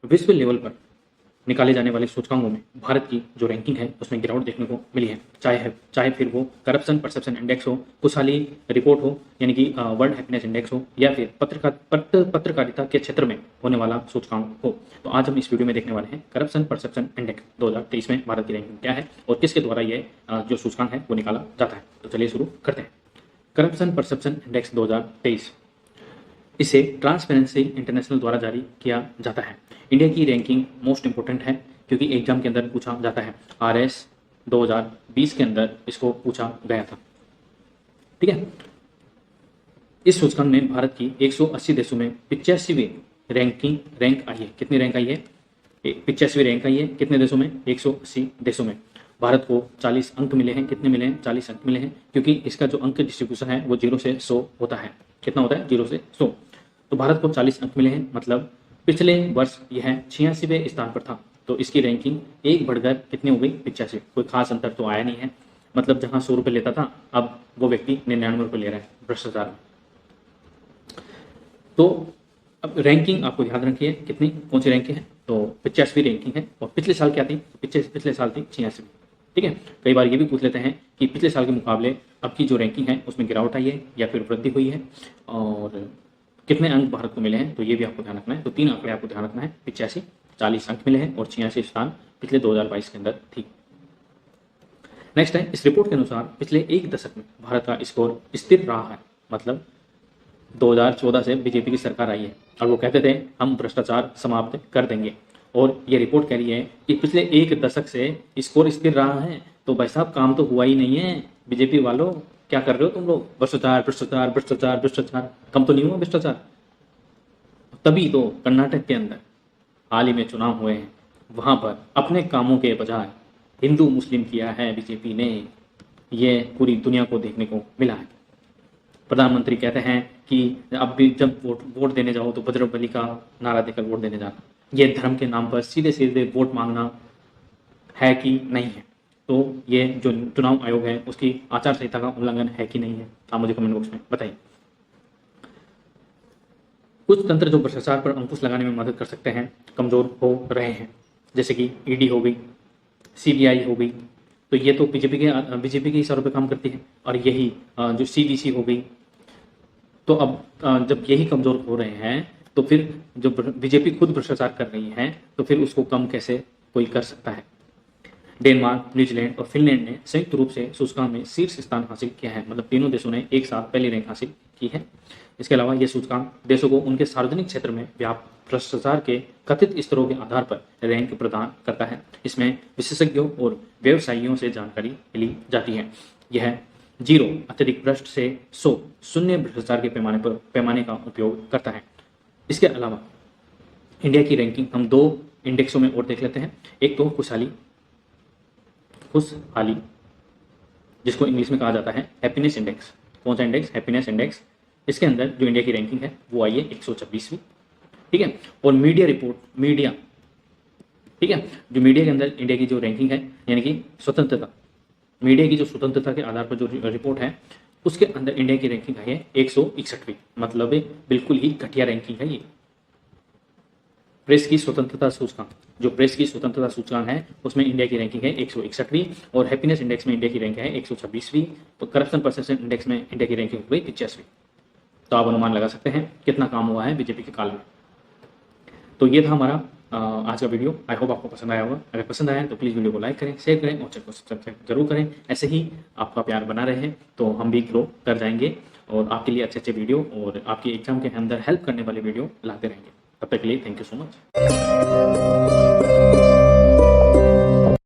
विश्व लेवल पर निकाले जाने वाले सूचकांकों में भारत की जो रैंकिंग है उसमें गिरावट देखने को मिली है। चाहे फिर वो करप्शन परसेप्शन इंडेक्स हो, खुशहाली रिपोर्ट हो यानी कि वर्ल्ड हैप्पीनेस इंडेक्स हो, या फिर पत्रकारिता के क्षेत्र में होने वाला सूचकांक हो। तो आज हम इस वीडियो में देखने वाले हैं करप्शन परसेप्शन इंडेक्स 2023 में भारत की रैंकिंग क्या है और किसके द्वारा ये जो सूचकांक है वो निकाला जाता है। तो चलिए शुरू करते हैं। करप्शन परसेप्शन इंडेक्स 2023, इसे ट्रांसपेरेंसी इंटरनेशनल द्वारा जारी किया जाता है। इंडिया की रैंकिंग मोस्ट इंपोर्टेंट है क्योंकि एग्जाम के अंदर पूछा जाता है। RS 2020 के अंदर इसको पूछा गया था। ठीक है, इस सूचकांक में भारत की 180 देशों में 85वीं रैंक आई है। कितनी रैंक आई है? 85वीं रैंक आई है। कितने देशों में? 180 देशों में। भारत को 40 अंक मिले हैं। कितने मिले हैं? 40 अंक मिले हैं, क्योंकि इसका जो अंक डिस्ट्रीब्यूशन है वो 0 से 100 होता है। कितना होता है? 0 से 100। तो भारत को 40 अंक मिले हैं, मतलब पिछले वर्ष यह 86वें स्थान पर था। तो इसकी रैंकिंग एक बढ़कर कितनी हो गई? 85। कोई खास अंतर तो आया नहीं है, मतलब जहां 100 रुपये लेता था अब वो व्यक्ति 99 रुपये ले रहा है भ्रष्टाचार में। तो अब रैंकिंग आपको ध्यान रखिए कितनी, कौन सी रैंकिंग है? तो 85वीं रैंकिंग है। और पिछले साल क्या थी? पिछले साल थी 86। ठीक है, कई बार ये भी पूछ लेते हैं कि पिछले साल के मुकाबले अब की जो रैंकिंग है उसमें गिरावट आई है या फिर वृद्धि हुई है, और कितने अंक भारत को मिले हैं, तो ये भी आपको ध्यान रखना है। तो 3 आंकड़े आपको ध्यान रखना है। 85, 40 अंक मिले हैं और 86 स्थान पिछले 2022 के अंदर थी। नेक्स्ट है, इस रिपोर्ट के अनुसार पिछले एक दशक में भारत का स्कोर स्थिर रहा है। मतलब 2014 से बीजेपी की सरकार आई है और वो कहते थे हम भ्रष्टाचार समाप्त कर देंगे, और ये रिपोर्ट कह रही है कि पिछले एक दशक से स्कोर स्थिर रहा है। तो भाई साहब काम तो हुआ ही नहीं है। बीजेपी वालों क्या कर रहे हो तुम लोग? भ्रष्टाचार भ्रष्टाचार भ्रष्टाचार भ्रष्टाचार, कम तो नहीं हुआ भ्रष्टाचार? तभी तो कर्नाटक के अंदर हाल ही में चुनाव हुए हैं, वहां पर अपने कामों के बजाय हिंदू मुस्लिम किया है बीजेपी ने। ये पूरी दुनिया को देखने को मिला है। प्रधानमंत्री कहते हैं कि अब भी जब वोट देने जाओ तो बजरंगबली का नारा देकर वोट देने जाना। ये धर्म के नाम पर सीधे सीधे वोट मांगना है कि नहीं है? तो ये जो चुनाव आयोग है उसकी आचार संहिता का उल्लंघन है कि नहीं है? आप मुझे कमेंट बॉक्स में बताइए। कुछ तंत्र जो भ्रष्टाचार पर अंकुश लगाने में मदद कर सकते हैं कमजोर हो रहे हैं, जैसे कि ईडी हो गई, CBI हो गई। तो ये तो बीजेपी के इशारों पे काम करती है, और यही जो CVC हो गई। तो अब जब यही कमजोर हो रहे हैं तो फिर जो बीजेपी खुद भ्रष्टाचार कर रही है तो फिर उसको कम कैसे कोई कर सकता है? डेनमार्क, न्यूजीलैंड और फिनलैंड ने संयुक्त रूप से सूचकांक में शीर्ष स्थान हासिल किया है। मतलब तीनों देशों ने एक साथ पहली रैंक हासिल की है। इसके अलावा यह सूचकांक देशों को उनके सार्वजनिक क्षेत्र में व्याप्त भ्रष्टाचार के कथित स्तरों के आधार पर रैंक प्रदान करता है। इसमें विशेषज्ञों और व्यवसायियों से जानकारी ली जाती है। यह 0 अत्यधिक भ्रष्ट से 100 शून्य भ्रष्टाचार के पैमाने का उपयोग करता है। इसके अलावा इंडिया की रैंकिंग हम 2 इंडेक्सों में और देख लेते हैं। एक तो खुशहाली, जिसको इंग्लिश में कहा जाता है हैप्पीनेस इंडेक्स। कौन सा इंडेक्स? Happiness index. इसके अंदर जो इंडिया की रैंकिंग है वो आई है 126वीं। ठीक है, और मीडिया, ठीक है, जो मीडिया के अंदर इंडिया की जो रैंकिंग है यानी कि स्वतंत्रता, मीडिया की जो स्वतंत्रता के आधार पर जो रिपोर्ट है उसके अंदर इंडिया की रैंकिंग आई है 161वीं। मतलब बिल्कुल ही घटिया रैंकिंग है ये। प्रेस की स्वतंत्रता सूचकांक, जो प्रेस की स्वतंत्रता सूचकांक है उसमें इंडिया की रैंकिंग है 161वीं, और हैप्पीनेस इंडेक्स में इंडिया की रैंक है 126वीं। तो करप्शन परसेप्शन इंडेक्स में इंडिया की रैंकिंग हो गई 85वीं। तो आप अनुमान लगा सकते हैं कितना काम हुआ है बीजेपी के काल में। तो ये था हमारा आज का वीडियो। आई होप आपको पसंद आया होगा। अगर पसंद आया तो प्लीज़ वीडियो को लाइक करें, शेयर करें और चैनल को सब्सक्राइब जरूर करें। ऐसे ही आपका प्यार बना रहे तो हम भी ग्रो कर जाएंगे और आपके लिए अच्छे अच्छे वीडियो और आपकी एग्जाम के अंदर हेल्प करने वाले वीडियो लाते रहेंगे। तब तक के लिए थैंक यू सो मच।